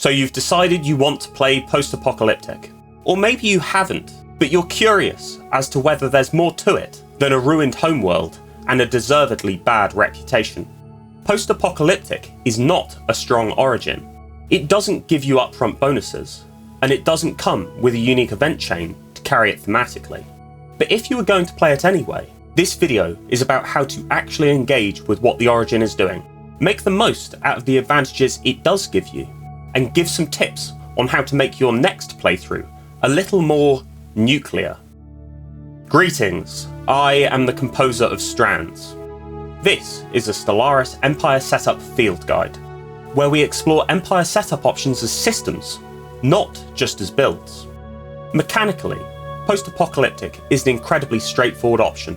So you've decided you want to play Post-Apocalyptic. Or maybe you haven't, but you're curious as to whether there's more to it than a ruined homeworld and a deservedly bad reputation. Post-Apocalyptic is not a strong origin. It doesn't give you upfront bonuses, and it doesn't come with a unique event chain to carry it thematically. But if you were going to play it anyway, this video is about how to actually engage with what the origin is doing, make the most out of the advantages it does give you, and give some tips on how to make your next playthrough a little more nuclear. Greetings, I am the composer of Strands. This is a Stellaris Empire Setup Field Guide, where we explore Empire setup options as systems, not just as builds. Mechanically, Post-Apocalyptic is an incredibly straightforward option.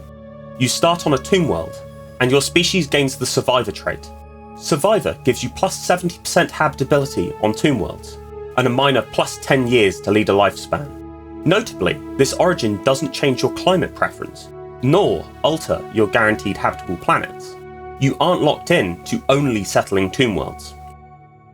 You start on a tomb world, and your species gains the Survivor trait. Survivor gives you plus 70% habitability on tomb worlds, and a minor plus 10 years to lead a lifespan. Notably, this origin doesn't change your climate preference, nor alter your guaranteed habitable planets. You aren't locked in to only settling tomb worlds.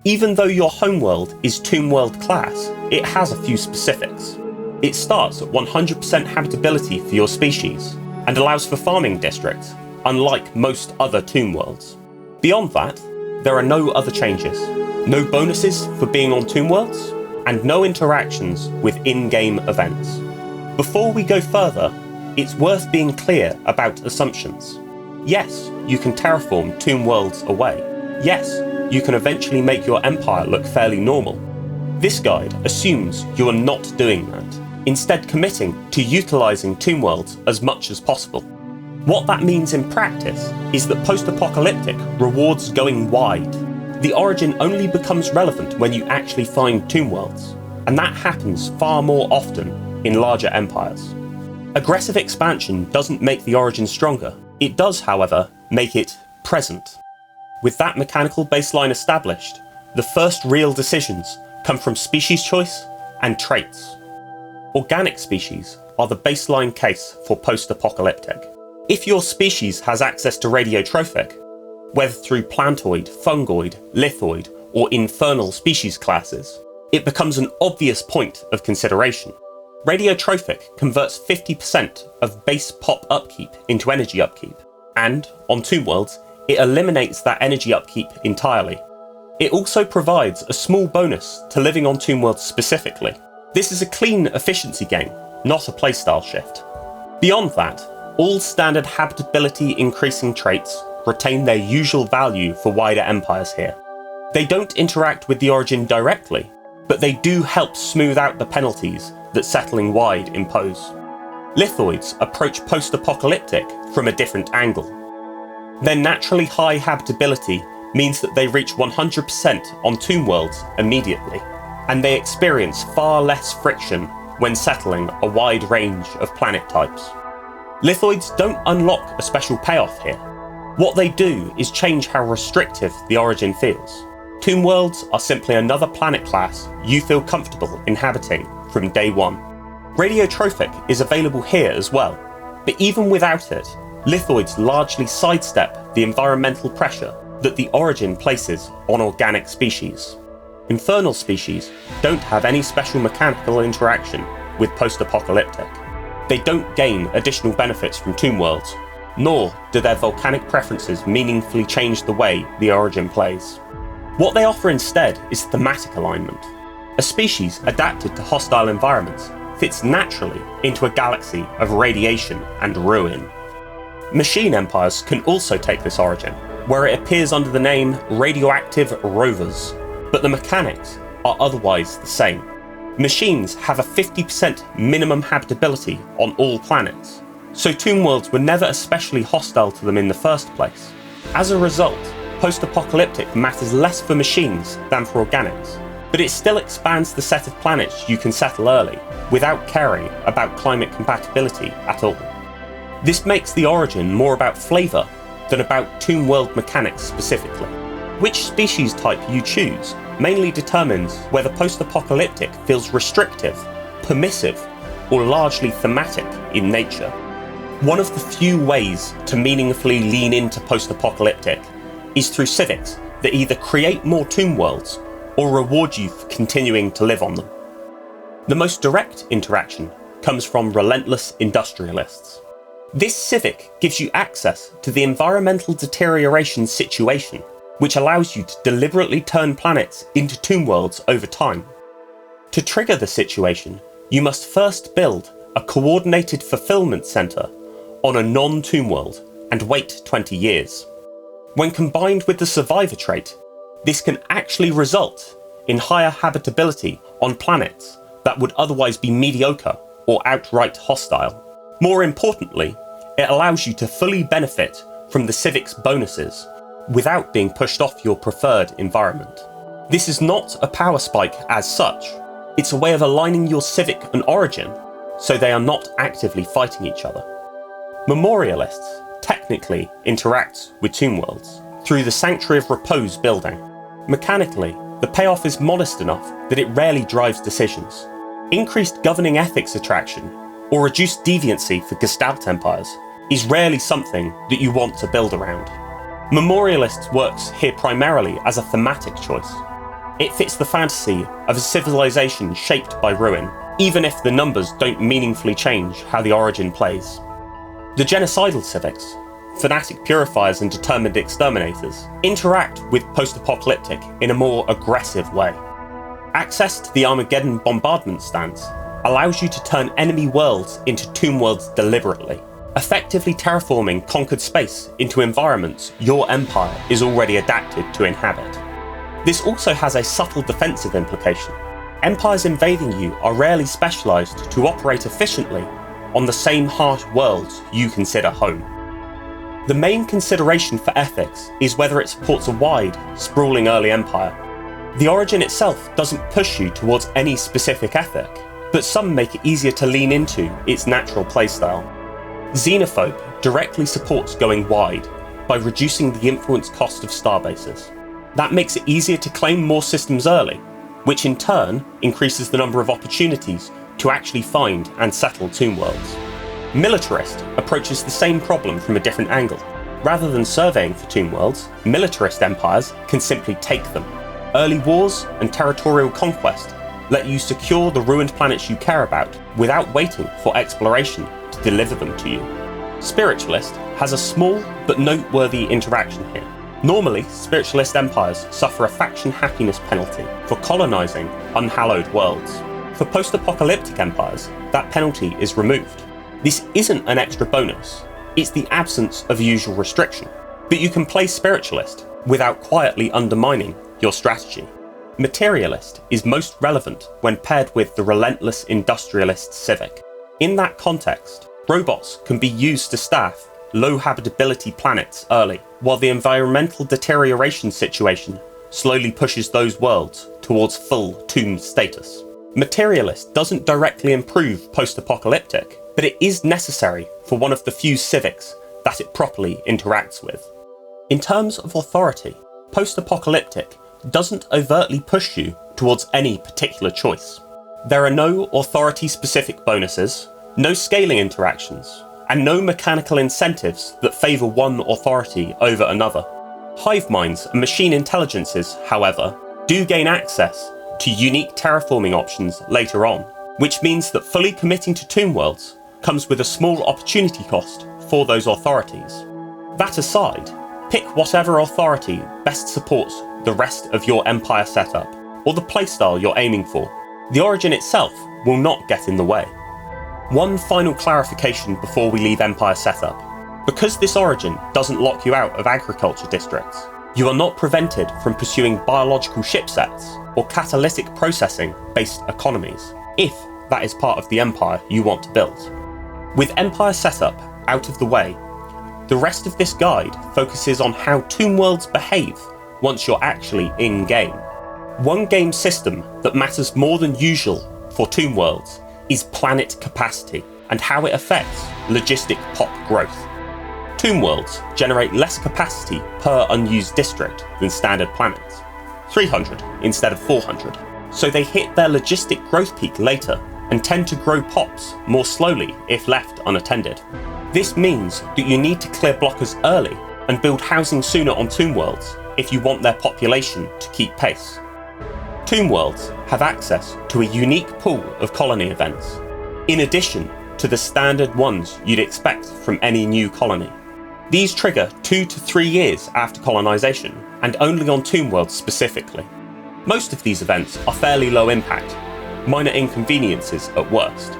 Even though your homeworld is tomb world class, it has a few specifics. It starts at 100% habitability for your species, and allows for farming districts, unlike most other tomb worlds. Beyond that, there are no other changes, no bonuses for being on tomb worlds, and no interactions with in-game events. Before we go further, it's worth being clear about assumptions. Yes, you can terraform tomb worlds away. Yes, you can eventually make your empire look fairly normal. This guide assumes you are not doing that, instead committing to utilising tomb worlds as much as possible. What that means in practice is that Post-Apocalyptic rewards going wide. The origin only becomes relevant when you actually find tomb worlds, and that happens far more often in larger empires. Aggressive expansion doesn't make the origin stronger. It does, however, make it present. With that mechanical baseline established, the first real decisions come from species choice and traits. Organic species are the baseline case for Post-Apocalyptic. If your species has access to radiotrophic, whether through plantoid, fungoid, lithoid, or infernal species classes, it becomes an obvious point of consideration. Radiotrophic converts 50% of base pop upkeep into energy upkeep, and, on tomb worlds, it eliminates that energy upkeep entirely. It also provides a small bonus to living on tomb worlds specifically. This is a clean efficiency gain, not a playstyle shift. Beyond that, all standard habitability increasing traits retain their usual value for wider empires here. They don't interact with the origin directly, but they do help smooth out the penalties that settling wide impose. Lithoids approach Post-Apocalyptic from a different angle. Their naturally high habitability means that they reach 100% on tomb worlds immediately, and they experience far less friction when settling a wide range of planet types. Lithoids don't unlock a special payoff here. What they do is change how restrictive the origin feels. Tomb worlds are simply another planet class you feel comfortable inhabiting from day one. Radiotrophic is available here as well, but even without it, lithoids largely sidestep the environmental pressure that the origin places on organic species. Infernal species don't have any special mechanical interaction with Post-Apocalyptic. They don't gain additional benefits from tomb worlds, nor do their volcanic preferences meaningfully change the way the origin plays. What they offer instead is thematic alignment. A species adapted to hostile environments fits naturally into a galaxy of radiation and ruin. Machine empires can also take this origin, where it appears under the name Radioactive Rovers, but the mechanics are otherwise the same. Machines have a 50% minimum habitability on all planets, so tomb worlds were never especially hostile to them in the first place. As a result, Post-Apocalyptic matters less for machines than for organics, but it still expands the set of planets you can settle early, without caring about climate compatibility at all. This makes the origin more about flavour than about tomb world mechanics specifically. Which species type you choose mainly determines whether Post-Apocalyptic feels restrictive, permissive, or largely thematic in nature. One of the few ways to meaningfully lean into Post-Apocalyptic is through civics that either create more tomb worlds or reward you for continuing to live on them. The most direct interaction comes from relentless industrialists. This civic gives you access to the environmental deterioration situation, which allows you to deliberately turn planets into tomb worlds over time. To trigger the situation, you must first build a coordinated fulfillment centre on a non-tomb world and wait 20 years. When combined with the survivor trait, this can actually result in higher habitability on planets that would otherwise be mediocre or outright hostile. More importantly, it allows you to fully benefit from the Civics bonuses without being pushed off your preferred environment. This is not a power spike as such, it's a way of aligning your Civic and Origin so they are not actively fighting each other. Memorialists technically interact with tomb worlds through the Sanctuary of Repose building. Mechanically, the payoff is modest enough that it rarely drives decisions. Increased governing ethics attraction or reduced deviancy for Gestalt empires is rarely something that you want to build around. Memorialist works here primarily as a thematic choice. It fits the fantasy of a civilization shaped by ruin, even if the numbers don't meaningfully change how the Origin plays. The genocidal civics, Fanatic purifiers and determined exterminators, interact with Post-Apocalyptic in a more aggressive way. Access to the Armageddon bombardment stance allows you to turn enemy worlds into tomb worlds deliberately, effectively terraforming conquered space into environments your empire is already adapted to inhabit. This also has a subtle defensive implication. Empires invading you are rarely specialised to operate efficiently on the same harsh worlds you consider home. The main consideration for ethics is whether it supports a wide, sprawling early empire. The Origin itself doesn't push you towards any specific ethic, but some make it easier to lean into its natural playstyle. Xenophobe directly supports going wide by reducing the influence cost of starbases. That makes it easier to claim more systems early, which in turn increases the number of opportunities to actually find and settle tomb worlds. Militarist approaches the same problem from a different angle. Rather than surveying for tomb worlds, militarist empires can simply take them. Early wars and territorial conquest let you secure the ruined planets you care about without waiting for exploration to deliver them to you. Spiritualist has a small but noteworthy interaction here. Normally, spiritualist empires suffer a faction happiness penalty for colonising unhallowed worlds. For post-apocalyptic empires, that penalty is removed. This isn't an extra bonus, it's the absence of a usual restriction, but you can play spiritualist without quietly undermining your strategy. Materialist is most relevant when paired with the relentless industrialist civic. In that context, robots can be used to staff low habitability planets early, while the environmental deterioration situation slowly pushes those worlds towards full tomb status. Materialist doesn't directly improve post-apocalyptic, but it is necessary for one of the few civics that it properly interacts with. In terms of authority, post-apocalyptic doesn't overtly push you towards any particular choice. There are no authority-specific bonuses, no scaling interactions, and no mechanical incentives that favour one authority over another. Hive minds and machine intelligences, however, do gain access to unique terraforming options later on, which means that fully committing to tomb worlds comes with a small opportunity cost for those authorities. That aside, pick whatever authority best supports the rest of your empire setup, or the playstyle you're aiming for. The Origin itself will not get in the way. One final clarification before we leave empire setup. Because this Origin doesn't lock you out of agriculture districts, you are not prevented from pursuing biological shipsets or catalytic processing based economies, if that is part of the empire you want to build. With empire setup out of the way, the rest of this guide focuses on how tomb worlds behave once you're actually in-game. One game system that matters more than usual for tomb worlds is planet capacity and how it affects logistic pop growth. Tomb worlds generate less capacity per unused district than standard planets, 300 instead of 400, so they hit their logistic growth peak later and tend to grow pops more slowly if left unattended. This means that you need to clear blockers early and build housing sooner on tomb worlds if you want their population to keep pace. tomb worlds have access to a unique pool of colony events, in addition to the standard ones you'd expect from any new colony. These trigger 2 to 3 years after colonisation, and only on tomb worlds specifically. Most of these events are fairly low impact, minor inconveniences at worst.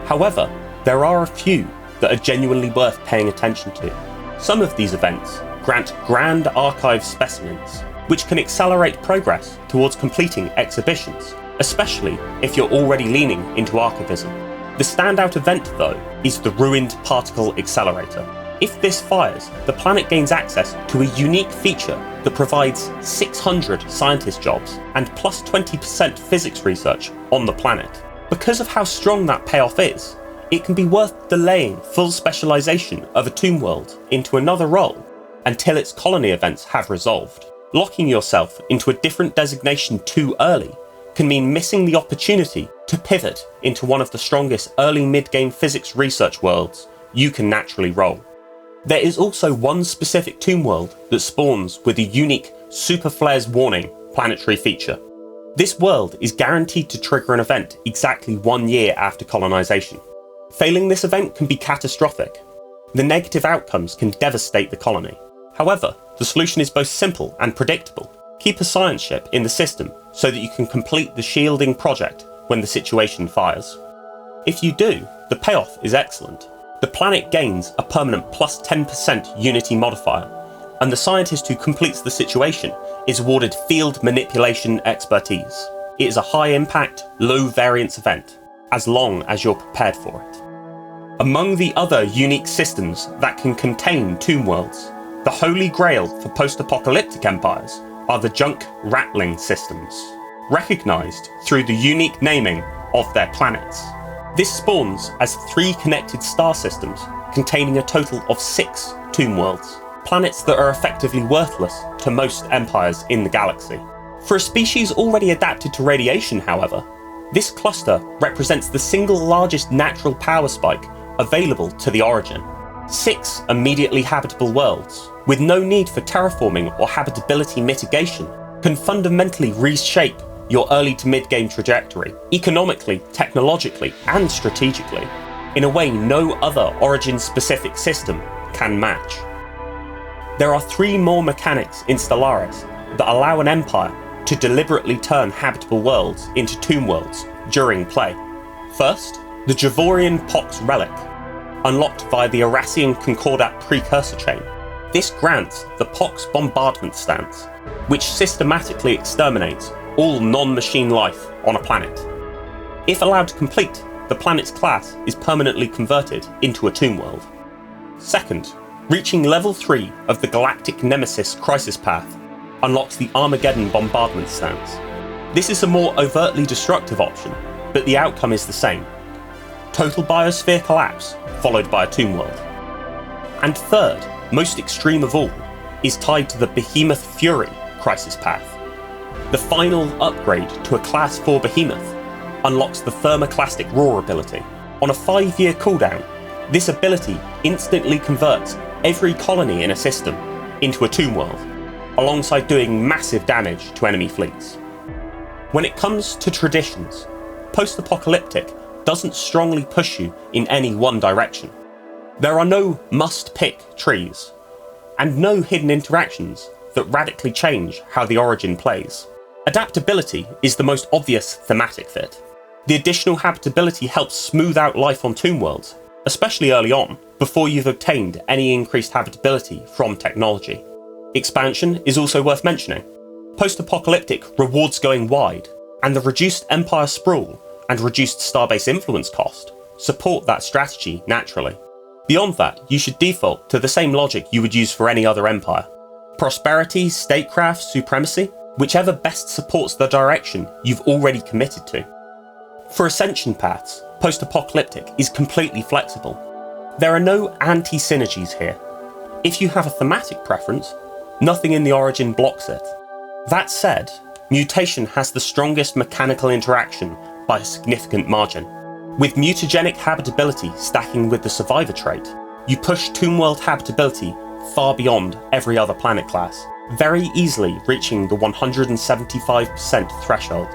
However, there are a few that are genuinely worth paying attention to. Some of these events grant Grand Archive specimens, which can accelerate progress towards completing exhibitions, especially if you're already leaning into archivism. The standout event, though, is the Ruined Particle Accelerator. If this fires, the planet gains access to a unique feature that provides 600 scientist jobs and plus 20% physics research on the planet. Because of how strong that payoff is, it can be worth delaying full specialisation of a tomb world into another role until its colony events have resolved. Locking yourself into a different designation too early can mean missing the opportunity to pivot into one of the strongest early mid-game physics research worlds you can naturally roll. There is also one specific tomb world that spawns with a unique Super Flares Warning planetary feature. This world is guaranteed to trigger an event exactly 1 year after colonisation. Failing this event can be catastrophic. The negative outcomes can devastate the colony. However, the solution is both simple and predictable. Keep a science ship in the system so that you can complete the shielding project when the situation fires. If you do, the payoff is excellent. The planet gains a permanent plus 10% unity modifier, and the scientist who completes the situation is awarded field manipulation expertise. It is a high impact, low variance event, as long as you're prepared for it. Among the other unique systems that can contain tomb worlds, the holy grail for post-apocalyptic empires are the junk rattling systems, recognised through the unique naming of their planets. This spawns as 3 connected star systems containing a total of 6 tomb worlds, planets that are effectively worthless to most empires in the galaxy. For a species already adapted to radiation, however, this cluster represents the single largest natural power spike available to the origin. 6 immediately habitable worlds, with no need for terraforming or habitability mitigation, can fundamentally reshape your early to mid-game trajectory, economically, technologically, and strategically, in a way no other Origin-specific system can match. There are 3 more mechanics in Stellaris that allow an empire to deliberately turn habitable worlds into tomb worlds during play. First, the Javorian Pox Relic, unlocked via the Erassian Concordat precursor chain. This grants the Pox Bombardment stance, which systematically exterminates all non-machine life on a planet. If allowed to complete, the planet's class is permanently converted into a tomb world. Second, reaching level 3 of the Galactic Nemesis Crisis Path unlocks the Armageddon Bombardment stance. This is a more overtly destructive option, but the outcome is the same. Total biosphere collapse, followed by a tomb world. And third, most extreme of all, is tied to the Behemoth Fury Crisis Path. The final upgrade to a Class 4 Behemoth unlocks the Thermoclastic Roar ability. On a 5-year cooldown, this ability instantly converts every colony in a system into a tomb world, alongside doing massive damage to enemy fleets. When it comes to traditions, Post-Apocalyptic doesn't strongly push you in any one direction. There are no must-pick trees, and no hidden interactions that radically change how the Origin plays. Adaptability is the most obvious thematic fit. The additional habitability helps smooth out life on tomb worlds, especially early on, before you've obtained any increased habitability from technology. Expansion is also worth mentioning. Post-Apocalyptic rewards going wide, and the reduced Empire sprawl and reduced starbase influence cost support that strategy naturally. Beyond that, you should default to the same logic you would use for any other empire. Prosperity, statecraft, supremacy, whichever best supports the direction you've already committed to. For Ascension Paths, Post-Apocalyptic is completely flexible. There are no anti-synergies here. If you have a thematic preference, nothing in the Origin blocks it. That said, mutation has the strongest mechanical interaction by a significant margin. With mutagenic habitability stacking with the survivor trait, you push tomb world habitability far beyond every other planet class. very easily reaching the 175% threshold.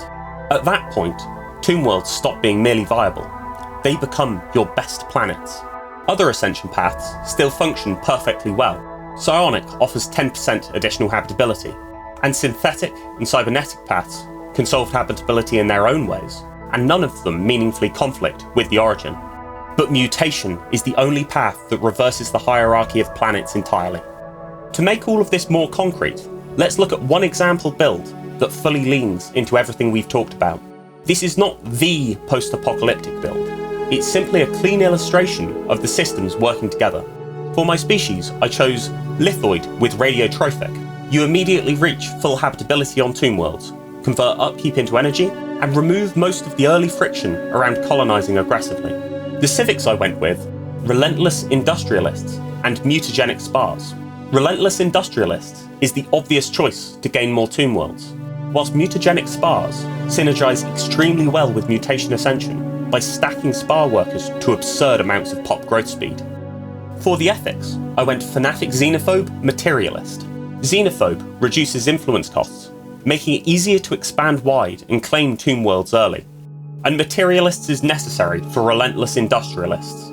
At that point, tomb worlds stop being merely viable. They become your best planets. Other Ascension Paths still function perfectly well. Psionic offers 10% additional habitability, and synthetic and cybernetic paths can solve habitability in their own ways, and none of them meaningfully conflict with the origin. But mutation is the only path that reverses the hierarchy of planets entirely. To make all of this more concrete, let's look at one example build that fully leans into everything we've talked about. This is not the post-apocalyptic build. It's simply a clean illustration of the systems working together. For my species, I chose Lithoid with Radiotrophic. You immediately reach full habitability on tomb worlds, convert upkeep into energy, and remove most of the early friction around colonising aggressively. The Civics I went with, Relentless Industrialists and Mutagenic Spars. Relentless Industrialists is the obvious choice to gain more tomb worlds, whilst Mutagenic Spars synergise extremely well with Mutation Ascension by stacking spar workers to absurd amounts of pop growth speed. For the ethics, I went Fanatic Xenophobe Materialist. Xenophobe reduces influence costs, making it easier to expand wide and claim tomb worlds early. And Materialist is necessary for Relentless Industrialists.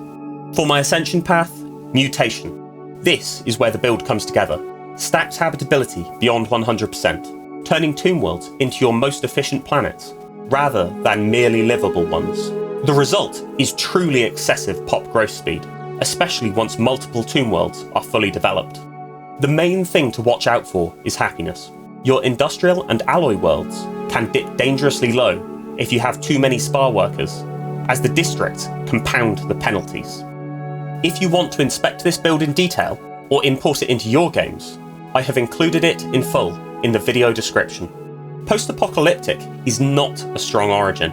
For my Ascension Path, Mutation. This is where the build comes together. Stacks habitability beyond 100%, turning tomb worlds into your most efficient planets, rather than merely livable ones. The result is truly excessive pop growth speed, especially once multiple tomb worlds are fully developed. The main thing to watch out for is happiness. Your industrial and alloy worlds can dip dangerously low if you have too many spar workers, as the districts compound the penalties. If you want to inspect this build in detail, or import it into your games, I have included it in full in the video description. Post-Apocalyptic is not a strong origin.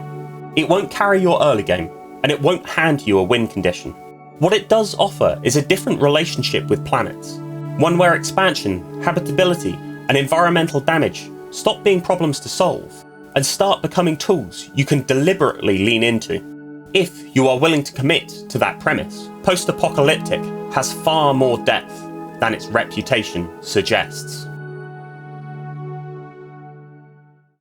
It won't carry your early game, and it won't hand you a win condition. What it does offer is a different relationship with planets, one where expansion, habitability, and environmental damage stop being problems to solve, and start becoming tools you can deliberately lean into. If you are willing to commit to that premise, Post-Apocalyptic has far more depth than its reputation suggests.